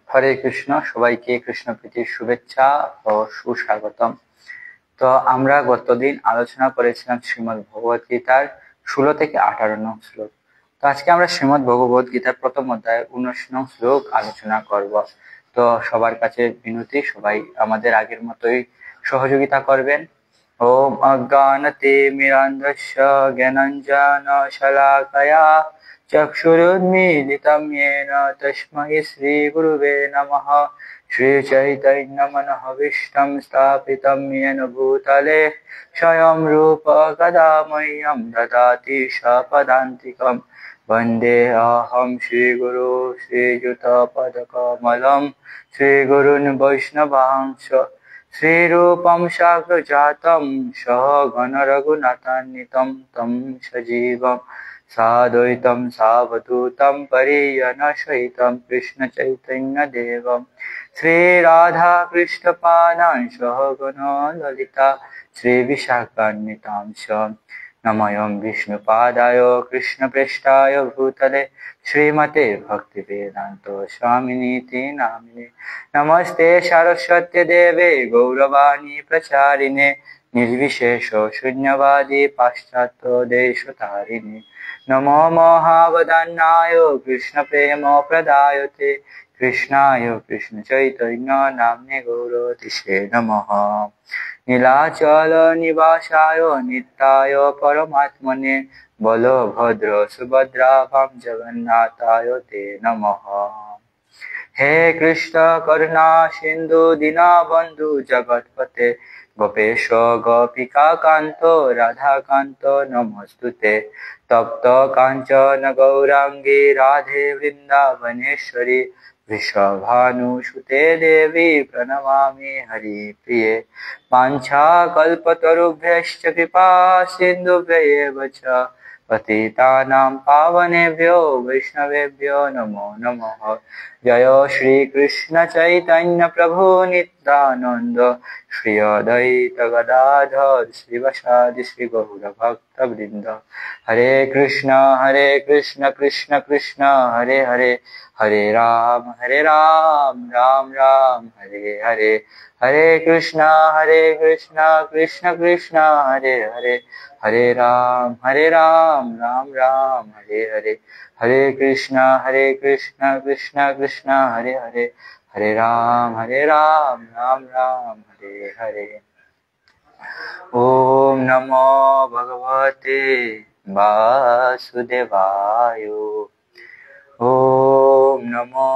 হরে কৃষ্ণ, সবাইকে কৃষ্ণ প্রীতির শুভেচ্ছা ও সুস্বাগতম। তো আমরা গতদিন আলোচনা করেছিলাম শ্রীমদ্ ভগবত গীতার 16 থেকে 18 নং শ্লোক। তো আজকে আমরা শ্রীমদ্ ভগবত গীতার প্রথম অধ্যায় 19 নং শ্লোক আলোচনা করব। তো সবার কাছে বিনতি, সবাই আমাদের আগের মতোই সহযোগিতা করবেন। ওম অজ্ঞানতে মিরান্ধস্য জ্ঞানাঞ্জন শলাকয়া চক্ষুরুন্মীলিतं येन तस्मै श्रीगुरुवे नमः। श्रीचैतन्यमनोभीष्टं स्थापितं येन भूतले स्वयं रूप कदा मह्यं ददाति स्वपदान्तिकं। वन्देऽहं श्रीगुरु श्रीयुतपदकमलं श्रीगुरून् वैष्णवांश्च श्रीरूपं साग्रजातं सहगण रघुनाथान्वितं तं सजीवम् साद्वैतं सावधूतं परिजनसहितं कृष्ण चैतन्य देवं श्रीराधा कृष्णपादां सहगण ललिता श्रीविशाखान्वितांश्च नमोऽयं विष्णुपादाय कृष्णप्रेष्ठाय भूतले श्रीमते भक्तिवेदान्त स्वामिनीति नामिने। नमस्ते सरस्वती देवे गौरवाणी प्रचारिणे निर्विशेष शून्यवादी पाश्चात्य देशतारिणे। नमो महावदन्नाय कृष्ण प्रेम प्रदायते कृष्णाय कृष्ण चैतन्य नाम्ने गौरतिसे नमः। नीलाचल निवासाय नित्याय परमात्मने बलभद्र सुभद्राभं जगन्नाथाय ते नमः। हे कृष्ण करुणा सिन्धु दीनबन्धु जगत्पते गोपेश गोपिका कान्तो राधाकान्तो नमोस्तुते। तप्त काञ्चन गौरांगी राधे वृन्दावनेश्वरी वृषभानुसुते देवी प्रणमामि हरिप्रिये। वाञ्छाकल्पतरुभ्यश्च कृपा सिन्धुभ्यैव च पतितानां पावनेभ्यो वैष्णवेभ्यो नमो नमः। जय श्री कृष्ण चैतन्य प्रभु नित्यानंद श्री अद्वैत गदाधर श्रीवासादि श्री गौर भक्त वृंद। हरे कृष्ण कृष्ण कृष्ण हरे हरे, हरे राम राम राम हरे हरे। हरे कृष्ण कृष्ण कृष्ण हरे हरे, हरे राम राम राम हरे हरे। हरे कृष्ण कृष्ण कृष्ण हरे हरे, हरे राम राम राम हरे हरे। ओम नमो भगवते वासुदेवाय। ओम नमो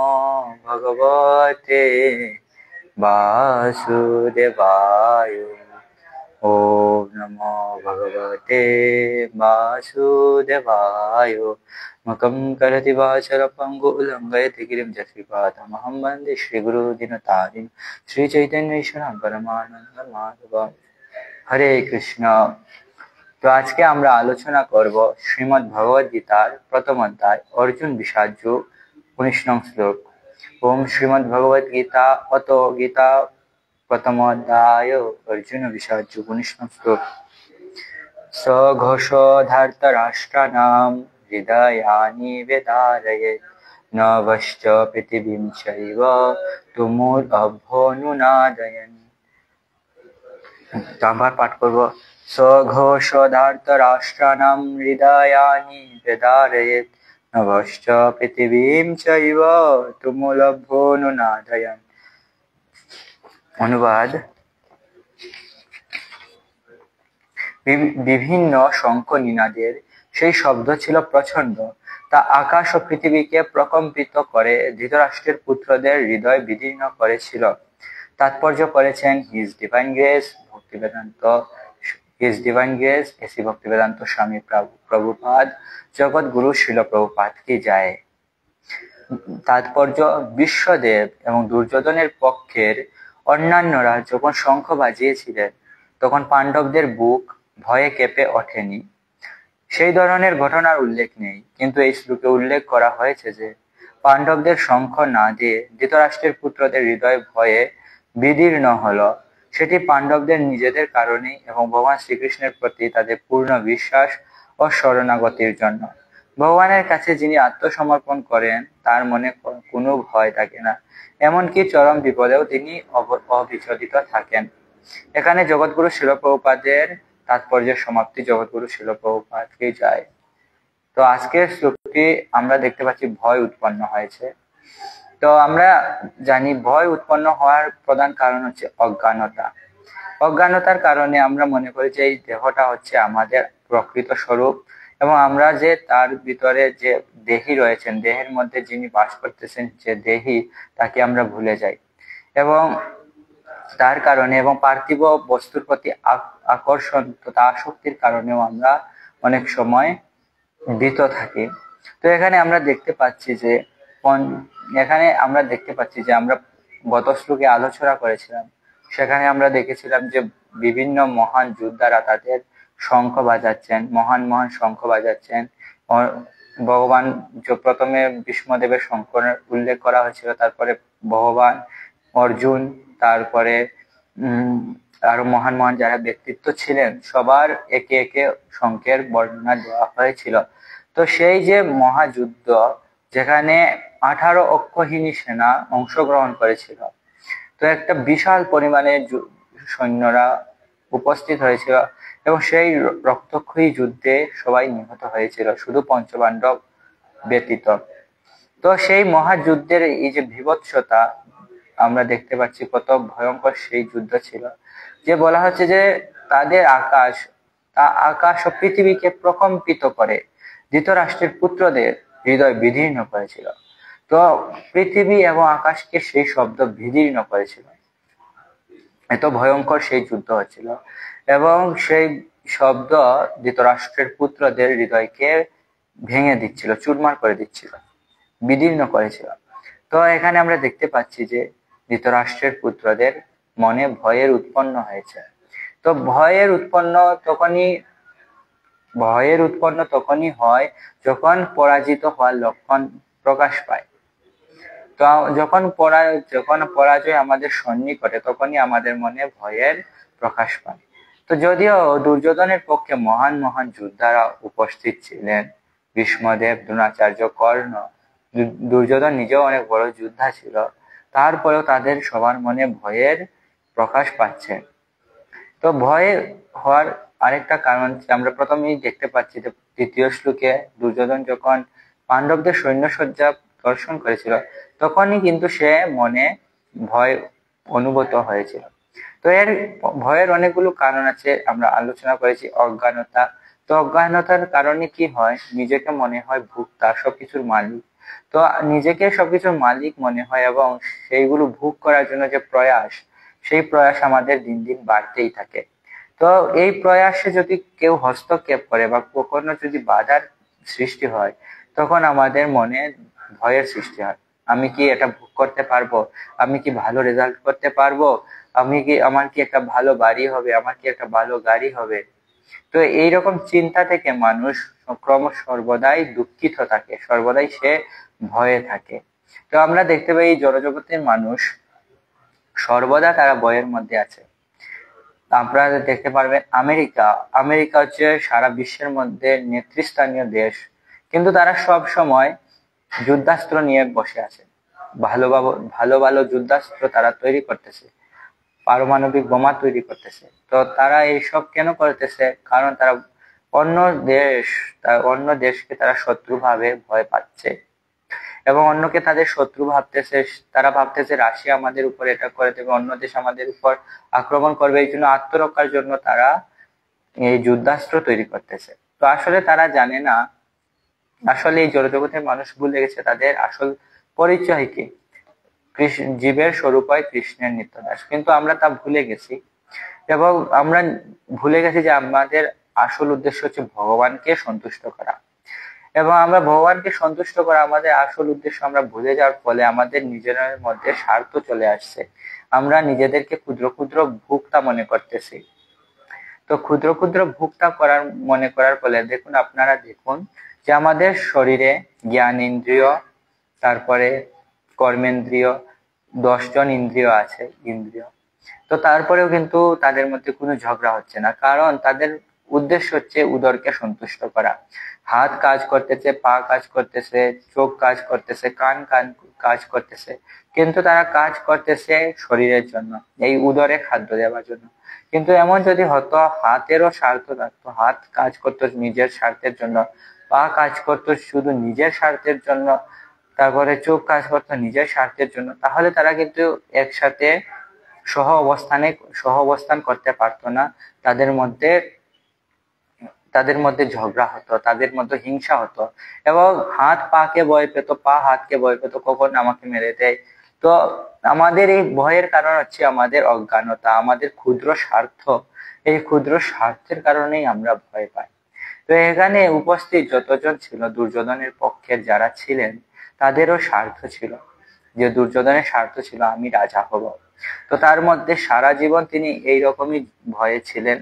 भगवते वासुदेवाय। ओम नमो भगवते वासुदेवाय। मकं करति वाचलं पङ्गुलङ्घयति गिरिं जत्कृपातमहं वन्दे श्रीगुरुदीनतारिणं श्रीचैतन्येश्वरं परमानन्दमाधवम्। हरे कृष्ण। তো আজকে আমরা আলোচনা করব শ্রীমদ্ ভগবদ গীতার প্রথম অধ্যায় অর্জুন বিষাদ যোগ 19 নং শ্লোক। ওম শ্রীমদ্ ভগবদ গীতা অত গীতা প্রথম অধ্যায় অর্জুন বিষাদ যোগ 19 নং শ্লোক। সঘোষধার্তরাষ্ট্রাণাং হৃদয়ানি বেদারয়েৎ নভশ্চ পৃথিবীং চৈব তুমুলভ্যোনুনাদয়ন। তো আমরা পাঠ করব। সঘোষধার্তরাষ্ট্রাণাং হৃদয়ানি বেদারয়েৎ নভশ্চ পৃথিবীং চৈব তুমুলভ্যোনুনাদয়ন। অনুবাদ: বিভিন্ন শঙ্খ নিনাদের সেই শব্দ ছিল প্রচন্ড, তা আকাশ ও পৃথিবীকে প্রকম্পিত করে ধৃতরাষ্ট্রের পুত্রদের হৃদয় বিদীর্ণ করেছিল। তাৎপর্য করেছেন his divine grace AC Bhaktivedanta স্বামী প্রভুপাদ, জগৎগুরু শিল প্রভুপাদ কি যায়। তাৎপর্য: বিশ্বদেব এবং দুর্যোধনের পক্ষের অন্যান্যরা যখন শঙ্খ বাজিয়েছিলেন তখন পাণ্ডবদের বুক ভয়ে কেঁপে ওঠেনি। সেই ধরনের ঘটনার উল্লেখ নেই, কিন্তু এই শ্লোকে উল্লেখ করা হয়েছে যে পাণ্ডবদের শঙ্খ না দিয়ে ধৃতরাষ্ট্রের পুত্রদের হৃদয় ভয়ে বিদীর্ণ হলো। সেটি পাণ্ডবদের নিজেদের কারণেই এবং ভগবান শ্রীকৃষ্ণের প্রতি তাদের পূর্ণ বিশ্বাস ও শরণাগতির জন্য। ভগবানের কাছে যিনি আত্মসমর্পণ করেন তার মনে কোনো ভয় থাকে না, এমনকি চরম বিপদেও তিনি অবিচলিত থাকেন। এখানে জগৎগুরু শিল প্রভুপাদের তাৎপর্যের সমাপ্তি জগৎগুরু শিল প্রভুপাদকে যায়। তো আজকের শ্লোকটি আমরা দেখতে পাচ্ছি ভয় উৎপন্ন হয়েছে। তো আমরা জানি ভয় উৎপন্ন হওয়ার প্রধান কারণ হচ্ছে অজ্ঞানতা। অজ্ঞানতার কারণে আমরা মনে করি যে এই দেহটা হচ্ছে আমাদের প্রকৃত স্বরূপ, এবং আমরা যে তার ভিতরে যে দেহী রয়েছেন, দেহের মধ্যে যিনি বাস করতেছেন যে দেহী, তাকে আমরা ভুলে যাই। এবং তার কারণে এবং পার্থিব বস্তুর প্রতি আকর্ষণ তথা আসক্তির কারণেও আমরা অনেক সময় ভীত থাকি। তো এখানে আমরা দেখতে পাচ্ছি যে আমরা গত শ্লোকে আলোচনা করেছিলাম, সেখানে আমরা দেখেছিলাম যে বিভিন্ন মহান যোদ্ধারা তাদের শঙ্খ বাজাচ্ছেন, মহান মহান শঙ্খ বাজাচ্ছেন। ভগবান প্রথমে ভীষ্মদেবের শঙ্খের উল্লেখ করা হয়েছিল, তারপরে ভগবান অর্জুন, তারপরে আরো মহান মহান যারা ব্যক্তিত্ব ছিলেন সবার একে একে শঙ্খের বর্ণনা দেওয়া হয়েছিল। তো সেই যে মহাযুদ্ধ, যেখানে 18 অক্ষৌহিনী সেনা অংশগ্রহণ করেছিল, তো একটা বিশাল পরিমাণে সৈন্যরা উপস্থিত হয়েছিল, এবং সেই রক্তক্ষয়ী যুদ্ধে সবাই নিহত হয়েছিল, শুধু পঞ্চপাণ্ডব ব্যতীত। তো সেই মহাযুদ্ধের এই যে বীভৎসতা আমরা দেখতে পাচ্ছি, কত ভয়ঙ্কর সেই যুদ্ধ ছিল, যে বলা হচ্ছে যে তাদের আকাশ ও পৃথিবীকে প্রকম্পিত করে ধৃতরাষ্ট্রের পুত্রদের হৃদয় বিদীর্ণ করেছিল। তো পৃথিবী এবং আকাশকে সেই শব্দ বিদীর্ণ করেছিল, এত ভয়ঙ্কর সেই যুদ্ধ হচ্ছিল, এবং সেই শব্দ ধৃতরাষ্ট্রের পুত্রদের হৃদয়কে ভেঙে দিচ্ছিল, চুরমার করে দিচ্ছিল, বিদীর্ণ করেছিল। তো এখানে আমরা দেখতে পাচ্ছি যে ধৃতরাষ্ট্রের পুত্রদের মনে ভয়ের উৎপন্ন হয়েছে। তো ভয়ের উৎপন্ন তখনই হয় যখন পরাজিত হওয়ার লক্ষণ প্রকাশ পায়। তো যখন পরাজয় আমাদের সন্নিকটে, তখনই আমাদের মনে ভয়ের প্রকাশ পায়। তো যদিও দুর্যোধনের পক্ষে মহান মহান যোদ্ধারা উপস্থিত ছিলেন, ভীষ্মদেব, দ্রোণাচার্য, কর্ণ, দুর্যোধন নিজেও অনেক বড় যোদ্ধা ছিল, তারপরেও তাদের সবার মনে ভয়ের প্রকাশ পাচ্ছে। তো ভয় হওয়ার আরেকটা কারণ আমরা প্রথমেই দেখতে পাচ্ছি যে তৃতীয় শ্লোকে দুর্যোধন যখন পাণ্ডবদের সৈন্যসজ্জা দর্শন করেছিল, তখনই কিন্তু সে মনে ভয় অনুভূত হয়েছিল। তো এর ভয়ের অনেকগুলো কারণ আছে, আমরা আলোচনা করেছি অজ্ঞানতা। তো অজ্ঞানতার কারণে কি হয়, নিজেকে মনে হয় ভোক্তা, সবকিছুর মালিক। তো নিজেকে সবকিছুর মালিক মনে হয়, এবং সেইগুলো ভোগ করার জন্য যে প্রয়াস, সেই প্রয়াস আমাদের দিন দিন বাড়তেই থাকে। তো এই প্রয়াসে যদি কেউ হস্তক্ষেপ করে বা কখনো যদি বাধার সৃষ্টি হয়, তখন আমাদের মনে ভয়ের সৃষ্টি হয়। আমি কি এটা ভোগ করতে পারবো? আমি কি ভালো রেজাল্ট করতে পারবো? আমার কি একটা ভালো বাড়ি হবে? আমার কি একটা ভালো গাড়ি হবে? তো এইরকম চিন্তা থেকে মানুষ সর্বদাই দুঃখিত থাকে, সর্বদাই সে ভয়ে থাকে। তো আমরা দেখতে পাই জড়জগতের মানুষ সর্বদা তারা ভয়ের মধ্যে আছে। আপনারা দেখতে পারবেন আমেরিকা হচ্ছে সারা বিশ্বের মধ্যে নেতৃস্থানীয় দেশ, কিন্তু তারা সব সময় যুদ্ধাস্ত্র নিয়ে বসে আছে। ভালো ভালো ভালো যুদ্ধাস্ত্র তারা তৈরি করতেছে, পারমাণবিক বোমা তৈরি করতেছে। তো তারা এইসব কেন করতেছে? কারণ তারা অন্য দেশকে তারা শত্রু ভাবে ভয় পাচ্ছে, এবং অন্যকে তাদের শত্রু ভাবতেছে। তারা ভাবতেছে রাশিয়া আমাদের উপর এটা করে দেবে, অন্য দেশ আমাদের উপর আক্রমণ করবে, এই জন্য আত্মরক্ষার জন্য তারা এই যুদ্ধাস্ত্র তৈরি করতেছে। তো আসলে তারা জানে না, আসলে এই জড়জগতের মানুষ ভুলে গেছে তাদের আসল পরিচয় কি। জীবের স্বরূপ হয় কৃষ্ণের নিত্যদাস, কিন্তু আমরা তা ভুলে গেছি, এবং আমরা ভুলে গেছি যে আমাদের আসল উদ্দেশ্য হচ্ছে ভগবানকে সন্তুষ্ট করা। এবং আমরা ভগবানকে সন্তুষ্ট করা আমাদের আসল উদ্দেশ্য আমরা ভুলে যাওয়ার ফলে আমাদের নিজেদের মধ্যে স্বার্থ চলে আসছে। আমরা নিজেদেরকে ক্ষুদ্র ক্ষুদ্র ভোক্তা মনে করতেছি। তো ক্ষুদ্র ক্ষুদ্র ভোক্তা মনে করার ফলে আপনারা দেখুন যে আমাদের শরীরে জ্ঞান ইন্দ্রিয়, তারপরে কর্মেন্দ্রিয়, 10 জন ইন্দ্রিয় আছে, ইন্দ্রিয়। তো তারপরেও কিন্তু তাদের মধ্যে কোনো ঝগড়া হচ্ছে না, কারণ তাদের উদ্দেশ্য হচ্ছে উদরকে সন্তুষ্ট করা। হাত কাজ করতেছে, পা কাজ করতেছে, চোখ কাজ করতেছে, কান কান কাজ করতেছে, কিন্তু তারা কাজ করতেছে শরীরের জন্য, এই উদরে খাদ্য দেওয়ার জন্য। কিন্তু এমন যদি হতো হাতেরও স্বার্থ থাকতো, হাত কাজ করতো নিজের স্বার্থের জন্য, পা কাজ করতো শুধু নিজের স্বার্থের জন্য, তারপরে চোখ কাজ করতো নিজের স্বার্থের জন্য, তাহলে তারা কিন্তু একসাথে সহ অবস্থান করতে পারতো না। তাদের মধ্যে তাদের মধ্যে ঝগড়া হতো, তাদের মধ্যে হিংসা হতো, এবং হাত পাকে ভয় পেত, পা হাতকে ভয় পেত, কখন আমাকে মেরে দেয়। তো আমাদের এই ভয়ের কারণ হচ্ছে আমাদের অজ্ঞানতা, আমাদের ক্ষুদ্র স্বার্থ। এই ক্ষুদ্র স্বার্থের কারণেই আমরা ভয় পাই। তো এখানে উপস্থিত যতজন ছিল, দুর্যোধনের পক্ষের যারা ছিলেন, তাদেরও স্বার্থ ছিল, যে দুর্যোধনের স্বার্থ ছিল আমি রাজা হব। তো তার মধ্যে সারা জীবন তিনি এইরকমই ভয়ে ছিলেন।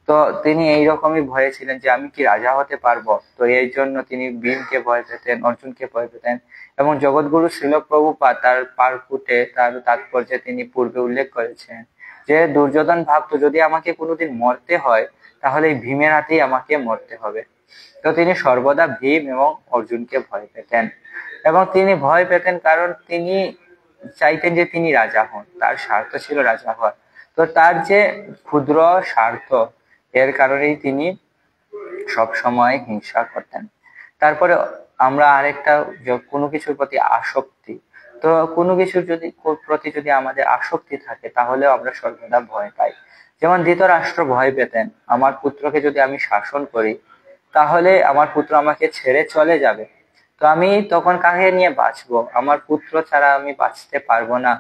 তো তিনি এইরকমই ভয়ে ছিলেন যে আমি কি রাজা হতে পারবো। তো এই জন্য তিনি ভীমকে ভয় পেতেন, অর্জুনকে ভয় পেতেন। এবং জগৎগুরু শ্রীল প্রভুপাদ তার পারকুটে তার তাৎপর্যে তিনি পূর্বে উল্লেখ করেছেন যে দুর্যোধন ভাবতো যদি আমাকে কোনোদিন মরতে হয়, তাহলে এই ভীমের হাতেই আমাকে মরতে হবে। তো তিনি সর্বদা ভীম এবং অর্জুনকে ভয় পেতেন। এবং তিনি ভয় পেতেন কারণ তিনি চাইতেন যে তিনি রাজা হন, তার স্বার্থ ছিল রাজা হওয়ার। তো তার যে ক্ষুদ্র স্বার্থ, এর কারণেই তিনি সব সময় হিংসা করতেন। তারপরে আমরা আরেকটা, কোনো কিছুর প্রতি আসক্তি, তো কোনো কিছুর প্রতি যদি আমাদের আসক্তি থাকে, তাহলে আমরা সর্বদা ভয় পাই। যেমন ধৃতরাষ্ট্র ভয় পেতেন আমার পুত্রকে যদি আমি শাসন করি, তাহলে আমার পুত্র আমাকে ছেড়ে চলে যাবে। তো আমি তখন কাকে নিয়ে বাঁচবো, আমার পুত্র ছাড়া আমি বাঁচতে পারবো না।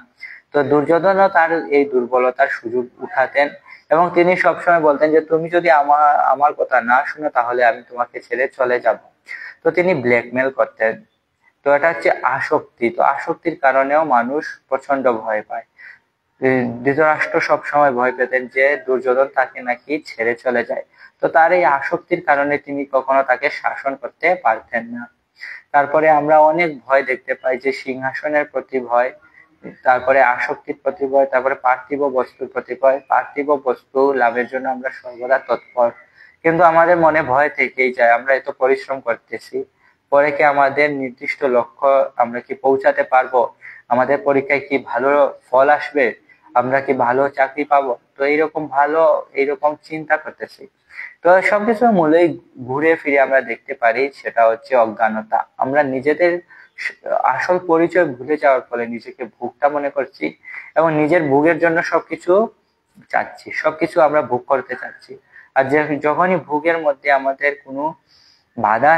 তো দুর্যোধনও তার এই দুর্বলতার সুযোগ উঠাতেন, এবং তিনি সবসময় বলতেন যে তুমি যদি আমার আমার কথা না শুনো, তাহলে আমি তোমাকে ছেড়ে চলে যাব। তো তিনি ব্ল্যাকমেল করতেন। তো এটা হচ্ছে আসক্তি। তো আসক্তির কারণেও মানুষ প্রচন্ড ভয় পায়। ধৃতরাষ্ট্র সবসময় ভয় পেতেন যে দুর্যোধন তাকে নাকি ছেড়ে চলে যায়। তো তার এই আসক্তির কারণে তিনি কখনো তাকে শাসন করতে পারতেন না। তারপরে আমরা অনেক ভয় দেখতে পাই, যে সিংহাসনের প্রতি ভয়, তারপরে আসক্তির প্রতি ভয়, তারপরে পার্থিব বস্তুর প্রতি ভয়। পার্থিব বস্তু লাভের জন্য আমরা সর্বদা তৎপর, কিন্তু আমাদের মনে ভয় থেকেই যায়, আমরা এত পরিশ্রম করতেছি, পরে কি আমাদের নির্দিষ্ট লক্ষ্য আমরা কি পৌঁছাতে পারবো, আমাদের পরীক্ষায় কি ভালো ফল আসবে, আমরা কি ভালো চাকরি পাবো। তো এইরকম চিন্তা করতেছি। তো সবকিছুর মূলেই ঘুরে ফিরে আমরা দেখতে পারি সেটা হচ্ছে অজ্ঞানতা। আমরা নিজেদের আসল পরিচয় ভুলে যাওয়ার ফলে নিজেকে ভোক্তা মনে করছি, এবং নিজের ভোগের জন্য সবকিছু চাচ্ছি, সবকিছু আমরা ভোগ করতে চাচ্ছি। আর যখনই ভোগের মধ্যে আমাদের কোনো বাধা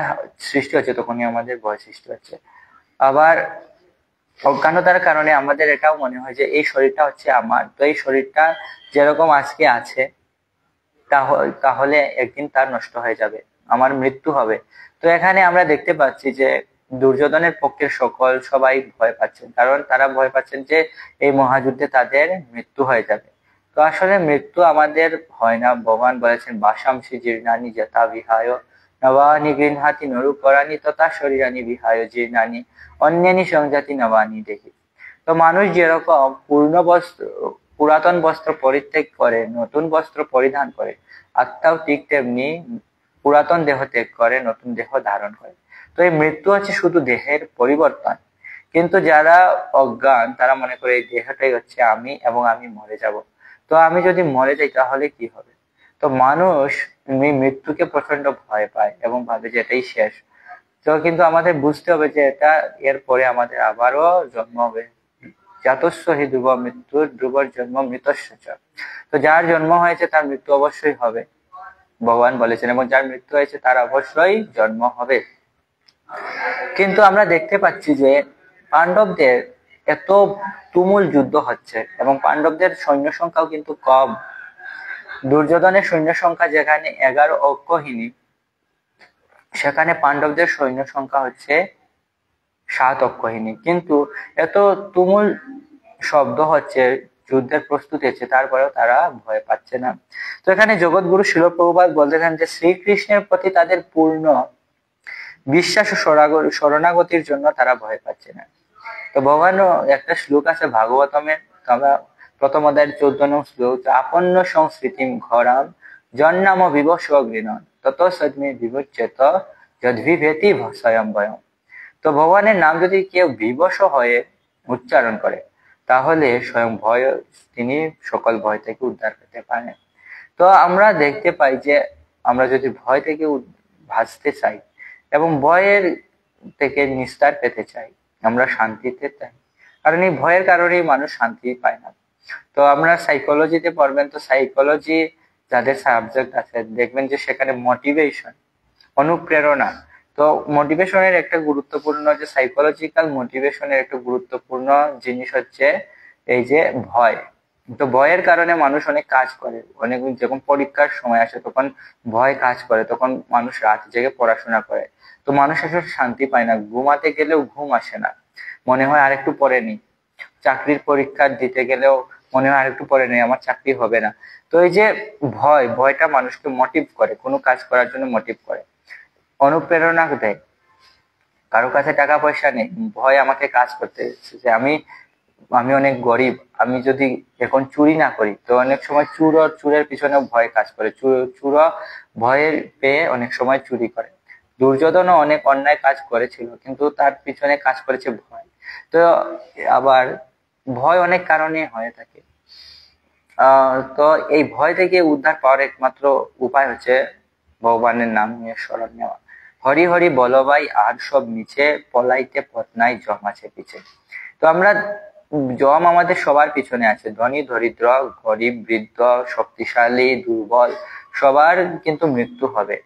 সৃষ্টি হচ্ছে, তখনই আমাদের ভয় সৃষ্টি হচ্ছে। আবার অজ্ঞানতার কারণে আমাদের এটাও মনে হয় যে এই শরীরটা হচ্ছে আমার, তো এই শরীরটা যেরকম আজকে আছে, তাহলে একদিন তার নষ্ট হয়ে যাবে, আমার মৃত্যু হবে। তো এখানে আমরা দেখতে পাচ্ছি যে দুর্যোধনের পক্ষের সবাই ভয় পাচ্ছেন, কারণ তারা ভয় পাচ্ছেন যে এই মহাযুদ্ধে তাদের মৃত্যু হয়ে যাবে। তো আসলে মৃত্যু আমাদের হয় না। ভগবান বলেছেন বাসাংশী জীর্ণানি যথা বিহায় নবানি গৃহাতি নরুপরাণী তথা শরীরানি বিহায় জীর্ণানি অন্যানি সংজাতি নবানি দেখি। তো মানুষ যেরকম পুরাতন বস্ত্র পরিত্যাগ করে নতুন বস্ত্র পরিধান করে, আত্মাও ঠিক তেমনি পুরাতন দেহ ত্যাগ করে নতুন দেহ ধারণ করে। তো এই মৃত্যু হচ্ছে শুধু দেহের পরিবর্তন, কিন্তু যারা অজ্ঞান তারা মনে করে এই দেহটাই হচ্ছে আমি, এবং আমি মরে যাব। তো আমি যদি মরে যাই তাহলে কি হবে। তো মানুষ মৃত্যুকে প্রচন্ড ভয় পায় এবং ভাবে যে এটাই শেষ। তো কিন্তু আমাদের বুঝতে হবে যে এরপরে আমাদের আবারও জন্ম হবে। জাতস্য হি ধ্রুব মৃত্যু ধ্রুবর জন্ম মৃতস্য চ। তো যার জন্ম হয়েছে তার মৃত্যু অবশ্যই হবে, ভগবান বলেছেন, এবং যার মৃত্যু হয়েছে তার অবশ্যই জন্ম হবে। কিন্তু আমরা দেখতে পাচ্ছি যে পাণ্ডবদের এত তুমুল যুদ্ধ হচ্ছে, এবং পাণ্ডবদের সৈন্য সংখ্যাও কিন্তু কম। দুর্যোধনের সৈন্য সংখ্যা যেখানে 11 অক্ষৌহিনী, সেখানে পাণ্ডবদের সৈন্য সংখ্যা হচ্ছে 7 অক্ষৌহিনী। কিন্তু এত তুমুল শব্দ হচ্ছে, যুদ্ধের প্রস্তুতি হচ্ছে, তারপরেও তারা ভয় পাচ্ছে না। তো এখানে জগৎগুরু শিল প্রভুপাদ বলতেছেন যে শ্রীকৃষ্ণের প্রতি তাদের পূর্ণ বিশ্বাস ও শরণাগতির জন্য তারা ভয় পাচ্ছে না। তো ভগবানও একটা শ্লোক আছে ভাগবতমের, আমরা প্রথম অধ্যায়ের 14 নং শ্লোক, আপন্ন সংস্কৃতিম ঘরাম জন্নাম বিবশ গৃণন তত সদ্মে বিবচ্যেত যদ্বিভেতি স্বয়ং ভয়ম। তো ভগবানের নাম যদি কেউ বিবশ হয়ে উচ্চারণ করে তাহলে স্বয়ং ভয় তিনি সকল ভয় থেকে উদ্ধার পেতে পারেন। তো আমরা দেখতে পাই যে আমরা যদি ভয় থেকে বাঁচতে চাই এবং ভয়ের থেকে নিস্তার পেতে চাই, আমরা শান্তিতে চাই, কারণ এই ভয়ের কারণেই মানুষ শান্তি পায় না। তো আমরা সাইকোলজিতে পড়বেন, তো সাইকোলজি যাদের সাবজেক্ট আছে দেখবেন যে সেখানে মোটিভেশন, অনুপ্রেরণা, তো মোটিভেশনের একটা গুরুত্বপূর্ণ যে সাইকোলজিক্যাল মোটিভেশনের একটা গুরুত্বপূর্ণ জিনিস হচ্ছে এই যে ভয়। তো ভয়ের কারণে মানুষ অনেক কাজ করে, অনেক যখন পরীক্ষার সময় আসে তখন ভয় কাজ করে, তখন মানুষ রাত জেগে পড়াশোনা করে। তো মানুষ আসলে শান্তি পায় না, ঘুমাতে গেলেও ঘুম আসে না, মনে হয় আরেকটু পরে নি। চাকরির পরীক্ষা দিতে গেলেও মনে হয় আরেকটু পরে নেই, আমার চাকরি হবে না। তো এই যে ভয়টা মানুষকে মোটিভ করে, কোনো কাজ করার জন্য মোটিভ করে, অনুপ্রেরণা দেয়। কারো কাছে টাকা পয়সা নেই, ভয় আমাকে কাজ করতে যে আমি আমি অনেক গরিব, আমি যদি এখন চুরি না করি, তো অনেক সময় চুরের পিছনে ভয় কাজ করে, চুর ভয়ের পেয়ে অনেক সময় চুরি করে। দুর্যোধনও অনেক অন্যায় কাজ করেছিল কিন্তু তার পিছনে কাজ করেছে ভয়। তো আবার ভয় অনেক কারণে হয়ে থাকে। তো এই ভয় থেকে উদ্ধার পাওয়ার একমাত্র উপায় হচ্ছে ভগবানের নাম নিয়ে স্মরণ নেওয়া। হরি হরি বলবাই আর সব মিছে, পলাইতে পথ নাই জম আছে পিছে। তো আমরা জম আমাদের সবার পিছনে আছে, ধনী দরিদ্র, গরিব বৃদ্ধ, শক্তিশালী দুর্বল, সবার কিন্তু মৃত্যু হবে।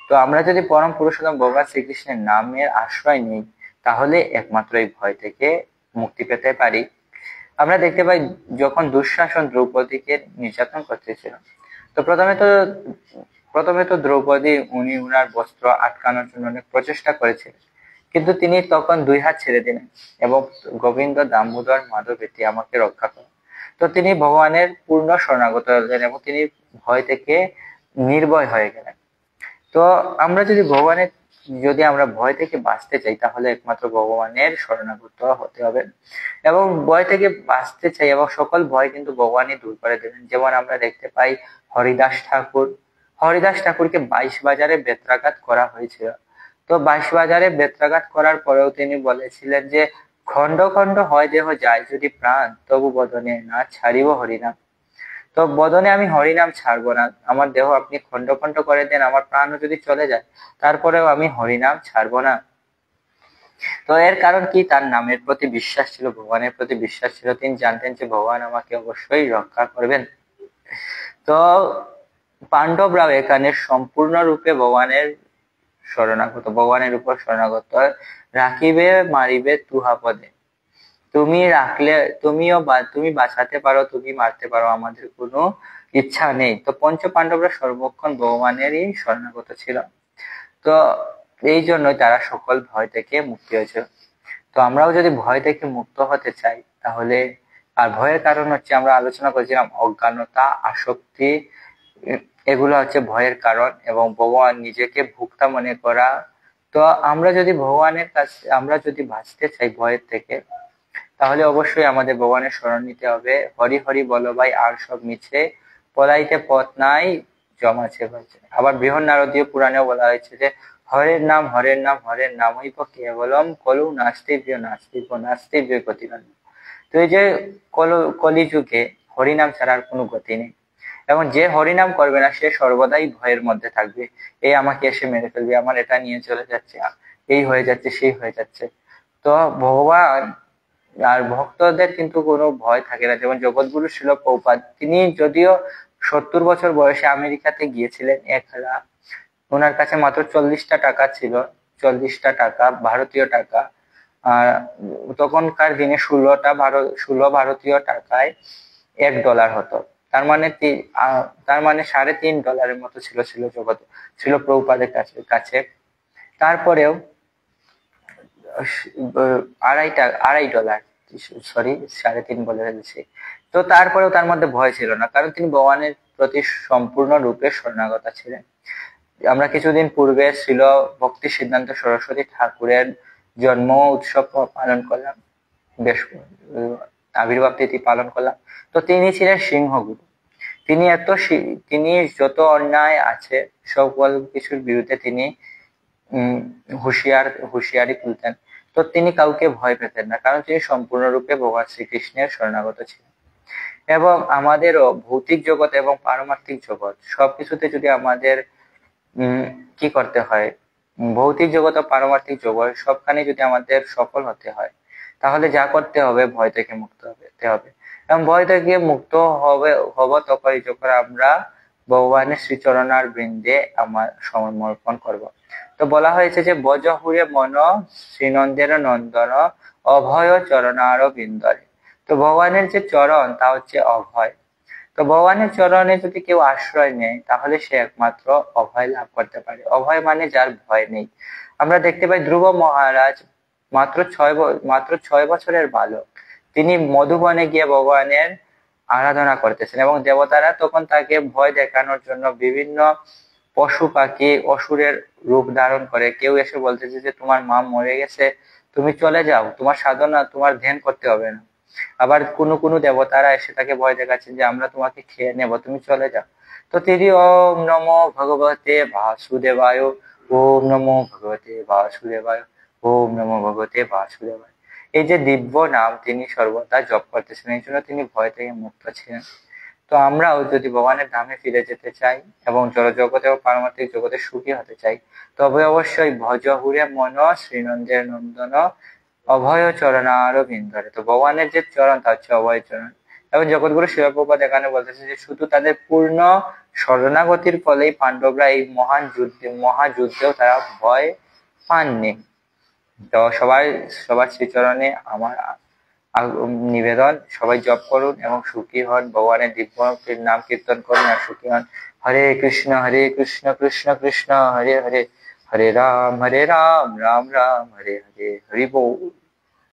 তো আমরা যদি পরম পুরুষোত্তম ভগবান শ্রীকৃষ্ণের নামের আশ্রয় নিই তাহলে একমাত্র এই ভয় থেকে মুক্তি পেতে পারি। আমরা দেখতে পাই যখন দুঃশাসন দ্রৌপদীকে নির্যাতন করতেছিল, তো প্রথমে তো দ্রৌপদী উনি উনার বস্ত্র আটকানোর জন্য অনেক প্রচেষ্টা করেছিলেন, কিন্তু তিনি তখন দুই হাত ছেড়ে দিলেন এবং গোবিন্দ দামোদর মাধব এটি আমাকে রক্ষা করেন। তো তিনি ভগবানের পূর্ণ শরণাগত হলেন এবং তিনি ভয় থেকে নির্ভয় হয়ে গেলেন। তো আমরা যদি আমরা ভয় থেকে বাঁচতে চাই তাহলে একমাত্র ভগবানের শরণাগত হতে হবে এবং ভয় থেকে বাঁচতে চাই এবং সকল ভয় কিন্তু ভগবানই দূর করে দেবেন। যেমন আমরা দেখতে পাই হরিদাস ঠাকুরকে 22 বাজারে বেত্রাঘাত করা হয়েছিল। তো 22 বাজারে বেত্রাঘাত করার পরেও তিনি বলেছিলেন যে খন্ড খন্ড হয় দেহ যায় যদি প্রাণ, তবু বদনে না ছাড়িব হরিনাম। তো বদনে আমি হরিনাম ছাড়বো না, আমার দেহ আপনি খন্ড খন্ড করে দেন, আমার প্রাণও যদি চলে যায় তারপরেও আমি হরিনাম ছাড়বো না। তো এর কারণ কি, তার নামের প্রতি বিশ্বাস ছিল, ভগবানের প্রতি বিশ্বাস ছিল, তিনি জানতেন যে ভগবান আমাকে অবশ্যই রক্ষা করবেন। তো পাণ্ডবরাও এখানে সম্পূর্ণরূপে ভগবানের উপর শরণাগত। রাখিবে মারিবে তুহা পদে, তুমি রাখলে তুমি বাঁচাতে পারো, তুমি মারতে পারো, আমাদের কোনো ইচ্ছা নেই। তো পঞ্চ পাণ্ডবরা সর্বক্ষণ ভগবানেরই শরণাগত ছিল, তো এই জন্যই তারা সকল ভয় থেকে মুক্তি হয়েছে। তো আমরাও যদি ভয় থেকে মুক্ত হতে চাই তাহলে, আর ভয়ের কারণ হচ্ছে আমরা আলোচনা করেছিলাম অজ্ঞানতা, আসক্তি, এগুলো হচ্ছে ভয়ের কারণ, এবং ভগবান নিজেকে ভোক্তা মনে করা। তো আমরা যদি বাঁচতে চাই ভয়ের থেকে তাহলে অবশ্যই আমাদের ভগবানের শরণ নিতে হবে। হরি হরি বলো ভাই আর সব মিছে, পলাইতে পথ নাই জমাছে বাজে। আবার বৃহন্নারদীয় পুরাণেও বলা হয়েছে যে হরের নাম হরের নাম হরের নাম হইব কেবলম কলু নাস্তিব্য নাস্তিব্য নাস্তিব্য গতিরণ্য। তো এই যে কলিযুগে হরিনাম ছাড়ার কোনো গতি নেই, এবং যে হরিনাম করবে না সে সর্বদাই ভয়ের মধ্যে থাকবে, এই আমাকে এসে মেরে ফেলবে, আমার এটা নিয়ে চলে যাচ্ছে, এই হয়ে যাচ্ছে, সেই হয়ে যাচ্ছে। তো ভগবান আর ভক্তদের কিন্তু কোনো ভয় থাকে না। যেমন জগৎগুরু শিল প্রভুপাদ, তিনি যদিও 70 বছর বয়সে আমেরিকাতে গিয়েছিলেন একলা, ওনার কাছে মাত্র 40টা টাকা ছিল, 40টা টাকা ভারতীয় টাকা। আর তখনকার দিনে 16 ভারতীয় টাকায় $1 হতো, তার মানে $3.5 মতো ছিল প্রভুপাদের কাছে। তারপরেও $2.5, সরি 3.5 বলে ফেলেছি। তো তারপরেও তার মধ্যে ভয় ছিল না, কারণ তিনি ভগবানের প্রতি সম্পূর্ণ রূপে শরণাগত ছিলেন। আমরা কিছুদিন পূর্বে ছিল ভক্তি সিদ্ধান্ত সরস্বতী ঠাকুরের জন্ম উৎসব পালন করলাম, বেশ আবির্ভাব তিথি পালন করলাম। তো তিনি ছিলেন সিংহগুরু, তিনি যত অন্যায় আছে সকল কিছুর বিরুদ্ধে তিনি হুঁশিয়ারি তুলতেন। তো তিনি কাউকে ভয় পেতেন না, কারণ তিনি সম্পূর্ণরূপে ভগবান শ্রীকৃষ্ণের শরণাগত ছিলেন। এবং আমাদেরও ভৌতিক জগৎ এবং পারমার্থিক জগৎ সবকিছুতে যদি আমাদের কি করতে হয়, ভৌতিক জগৎ ও পারমার্থিক জগৎ সবখানে যদি আমাদের সফল হতে হয়, তাহলে যা করতে হবে ভয় থেকে মুক্ত হতে হবে। এবং ভয় থেকে মুক্ত হব তখনই যখন আমরা ভগবানের শ্রীচরণার বৃন্দে আমার সমর্পণ করব। তো বলা হয়েছে যে বজহুরে মন শ্রীনন্দের নন্দন অভয় চরণার বিন্দরে। তো ভগবানের যে চরণ তা হচ্ছে অভয়। তো ভগবানের চরণে যদি কেউ আশ্রয় নেয় তাহলে সে একমাত্র অভয় লাভ করতে পারে। অভয় মানে যার ভয় নেই। আমরা দেখতে পাই ধ্রুব মহারাজ মাত্র 6 বছরের বালক, তিনি মধুবনে গিয়ে ভগবানের আরাধনা করতেছেন এবং দেবতারা তখন তাকে ভয় দেখানোর জন্য বিভিন্ন পশু পাখি অসুরের রূপ ধারণ করে। কেউ এসে বলতেছে যে তোমার মা মরে গেছে, তুমি চলে যাও, তোমার সাধনা তোমার ধ্যান করতে হবে না। আবার কোনো দেবতারা এসে তাকে ভয় দেখাচ্ছেন যে আমরা তোমাকে খেয়ে নেব, তুমি চলে যাও। তো তিনি ওম নমো ভগবতে বাসুদেবায়, ওম নমো ভগবতে বাসুদেবায়, ওম নমো ভগবতে বাসুদেবায়, এই যে দিব্য নাম তিনি সর্বদা জপ করতেছিলেন, এই জন্য তিনি ভয় থেকে মুক্ত ছিলেন। তো আমরাও যদি ভগবানের ধামে ফিরে যেতে চাই এবং জড়জগতে ও পারমার্থিক জগতে সুখী হতে চাই, তবে অবশ্যই ভজ হুরে মন শ্রীনন্দের নন্দন অভয় চরণার বিন্দরে। তো ভগবানের যে চরণ তা হচ্ছে অভয় চরণ। এবং জগৎগুরু শিল প্রভুপাদ এখানে বলতেছে যে শুধু তাদের পূর্ণ শরণাগতির ফলেই পাণ্ডবরা এই মহাযুদ্ধেও তারা ভয় পাননি। তো সবার শ্রীচরণে আমার নিবেদন, সবাই জপ করুন এবং সুখী হন, ভগবানের দিব্য নাম কীর্তন করুন আর সুখী হন। হরে কৃষ্ণ কৃষ্ণ কৃষ্ণ হরে হরে, হরে রাম রাম রাম হরে হরে, হরি বল।